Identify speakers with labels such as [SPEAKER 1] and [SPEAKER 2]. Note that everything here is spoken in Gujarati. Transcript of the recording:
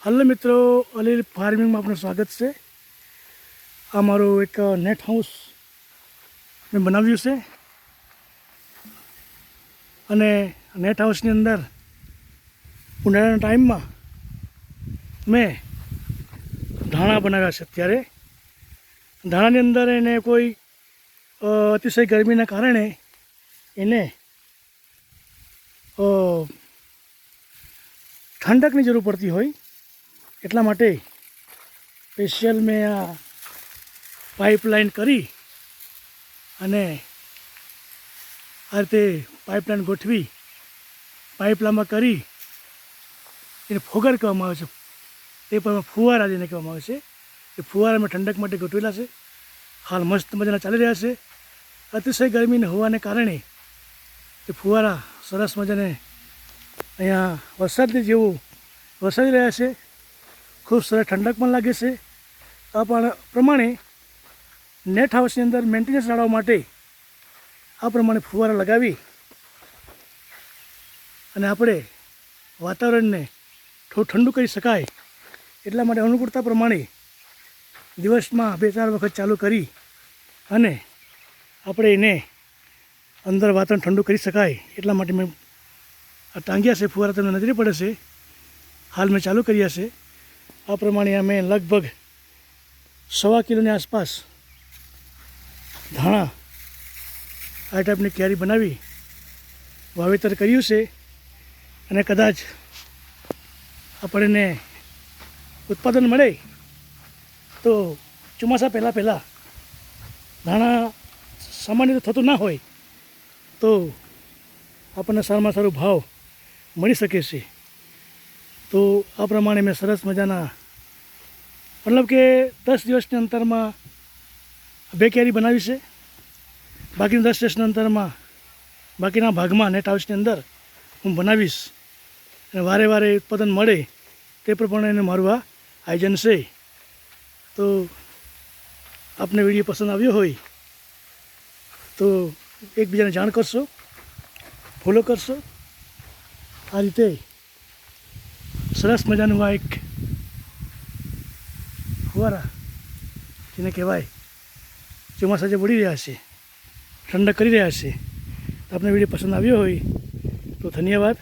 [SPEAKER 1] હલો મિત્રો, અલી ફાર્મિંગમાં આપનું સ્વાગત છે। આ મારું એક નેટ હાઉસ મેં બનાવ્યું છે અને નેટ હાઉસની અંદર ઉનાળાના ટાઈમમાં મેં ધાણા બનાવ્યા છે। અત્યારે ધાણાની અંદર એને કોઈ અતિશય ગરમીના કારણે એને ઠંડકની જરૂર પડતી હોય, એટલા માટે સ્પેશિયલ મેં આ પાઇપલાઇન કરી અને આ રીતે પાઇપલાઇન ગોઠવી પાઇપલાઇનમાં કરી એને ફોગર કહેવામાં આવે છે, તે પણ ફુવારા જેને કહેવામાં આવે છે। એ ફુવારા મેં ઠંડક માટે ગોઠવેલા છે। હાલ મસ્ત મજાના ચાલી રહ્યા છે। અતિશય ગરમીને હોવાને કારણે એ ફુવારા સરસ મજાને અહીંયા વરસાદની જેવું વરસાદી રહ્યા છે। ખૂબ સરસ ઠંડક પણ લાગે છે। આ પણ પ્રમાણે નેટ હાઉસની અંદર મેન્ટેનન્સ જાળવવા માટે આ પ્રમાણે ફુવારા લગાવી અને આપણે વાતાવરણને થોડું ઠંડુ કરી શકાય એટલા માટે અનુકૂળતા પ્રમાણે દિવસમાં 2-4 વખત ચાલુ કરી અને આપણે એને અંદર વાતાવરણ ઠંડુ કરી શકાય એટલા માટે મેં આ ટાંગ્યા છે। ફુવારા તમને નજરે પડે છે, હાલ મેં ચાલુ કર્યા છે। આ પ્રમાણે અમે લગભગ 1.25 કિલોની આસપાસ ધાણા આ ટાઈપની ક્યારી બનાવી વાવેતર કર્યું છે અને કદાચ આપણને ઉત્પાદન મળે તો ચોમાસા પહેલાં ધાણા સામાન્ય રીતે થતું ના હોય તો આપણને સારામાં સારો ભાવ મળી શકે છે। તો આ પ્રમાણે મેં સરસ મજાના મતલબ કે 10 દિવસની અંતરમાં 2 કેરી બનાવી છે। બાકીના 10 દિવસના અંતરમાં બાકીના ભાગમાં નેટ હાઉસની અંદર હું બનાવીશ અને વારે વારે ઉત્પાદન મળે તે પ્રમાણે મારું આ આયોજન છે। તો આપને વિડીયો પસંદ આવ્યો હોય તો એકબીજાને જાણ કરશો, ફોલો કરશો। આ રીતે સરસ મજાનું આ એક ફુવારા જેને કહેવાય ચોમાસા જે પડી રહ્યા છે, ઠંડક કરી રહ્યા છે। તો આપને વિડીયો પસંદ આવ્યો હોય તો ધન્યવાદ।